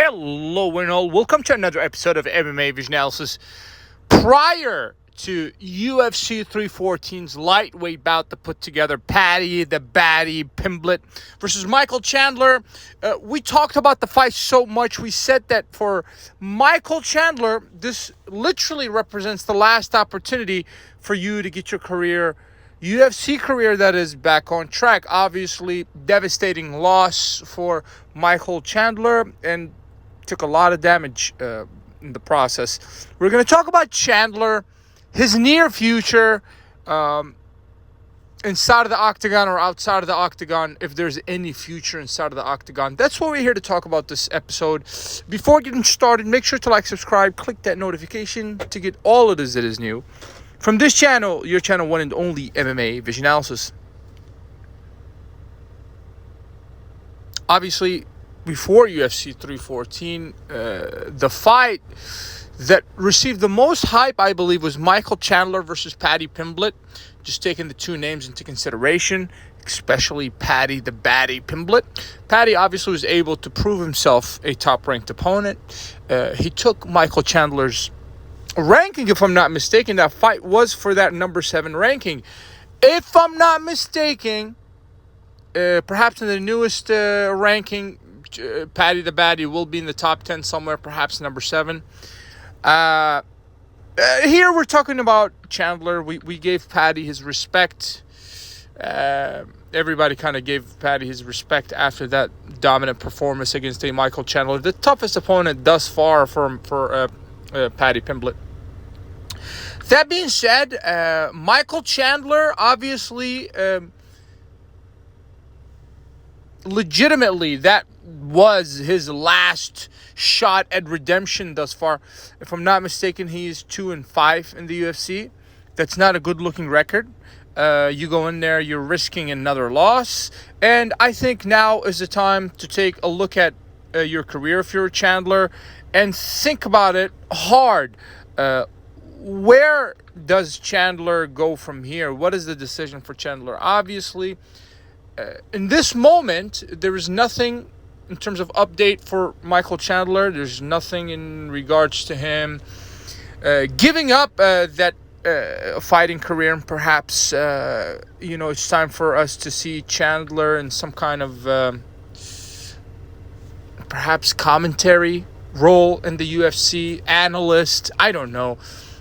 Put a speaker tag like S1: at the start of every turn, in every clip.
S1: Hello and all, welcome to another episode of MMA Vision Analysis. Prior to UFC 314's lightweight bout that put together Paddy the Baddy Pimblett versus Michael Chandler, we talked about the fight so much. We said that for Michael Chandler, this literally represents the last opportunity for you to get your UFC career that is back on track. Obviously, devastating loss for Michael Chandler and took a lot of damage in the process. We're going to talk about Chandler, his near future, inside of the octagon or outside of the octagon, if there's any future inside of the octagon. That's what we're here to talk about this episode. Before getting started, make sure to like, subscribe, click that notification to get all of this that is new from this channel, your channel, one and only MMA Vision Analysis. Obviously, before UFC 314, the fight that received the most hype, I believe, was Michael Chandler versus Paddy Pimblett. Just taking the two names into consideration, especially Paddy the Baddy Pimblett. Paddy obviously was able to prove himself a top-ranked opponent. He took Michael Chandler's ranking, if I'm not mistaken. That fight was for that number 7 ranking. If I'm not mistaken, perhaps in the newest ranking, Paddy the Baddy will be in the top 10 somewhere, perhaps number 7. Here we're talking about Chandler. We gave Paddy his respect. Everybody kind of gave Paddy his respect after that dominant performance against Michael Chandler, the toughest opponent thus far for Paddy Pimblett. That being said, Michael Chandler obviously legitimately that was his last shot at redemption thus far. If I'm not mistaken, he's 2-5 in the UFC. That's not a good looking record. You go in there, you're risking another loss, and I think now is the time to take a look at your career if you're Chandler and think about it hard. Where does Chandler go from here? What is the decision for Chandler? Obviously, in this moment, there is nothing in terms of update for Michael Chandler. There's nothing in regards to him giving up that fighting career, and perhaps it's time for us to see Chandler in some kind of perhaps commentary role in the UFC, analyst. I don't know,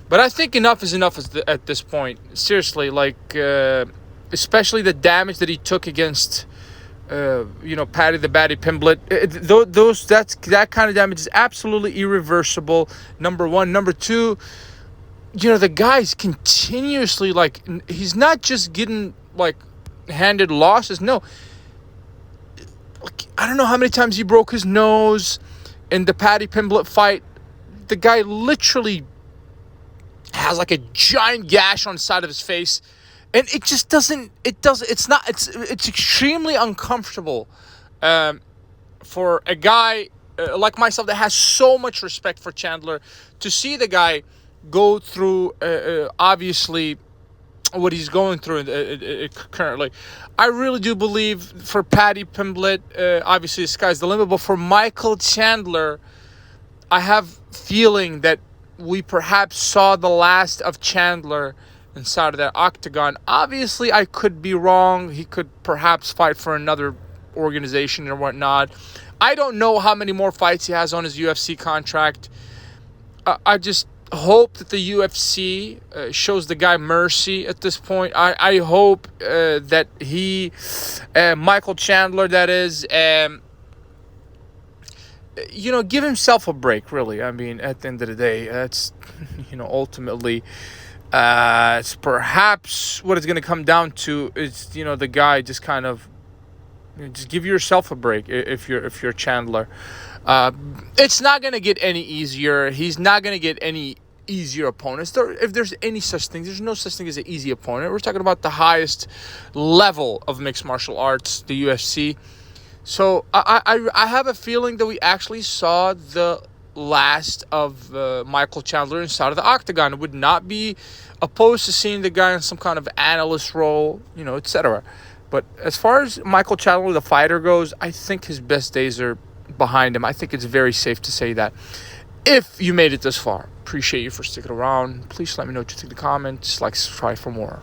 S1: but I think enough is enough at this point. Seriously, especially the damage that he took against Paddy the Baddy Pimblett. That kind of damage is absolutely irreversible, number one. Number two, the guy's continuously, he's not just getting handed losses. No, I don't know how many times he broke his nose in the Paddy Pimblett fight. The guy literally has a giant gash on the side of his face. And it's extremely uncomfortable for a guy like myself that has so much respect for Chandler to see the guy go through, obviously, what he's going through currently. I really do believe for Paddy Pimblett, obviously the sky's the limit, but for Michael Chandler, I have feeling that we perhaps saw the last of Chandler inside of that octagon. Obviously, I could be wrong. He could perhaps fight for another organization or whatnot. I don't know how many more fights he has on his UFC contract. I just hope that the UFC shows the guy mercy at this point. I hope that he, Michael Chandler, that is, give himself a break, really. I mean, at the end of the day, that's, ultimately, it's perhaps what it's going to come down to is, the guy just kind of, just give yourself a break if you're Chandler. It's not going to get any easier. He's not going to get any easier opponents. If there's any such thing, there's no such thing as an easy opponent. We're talking about the highest level of mixed martial arts, the UFC. So I have a feeling that we actually saw the last of Michael Chandler inside of the octagon. I would not be opposed to seeing the guy in some kind of analyst role, etc. But as far as Michael Chandler, the fighter, goes, I think his best days are behind him. I think it's very safe to say that. If you made it this far, appreciate you for sticking around. Please let me know what you think in the comments. Like, subscribe for more.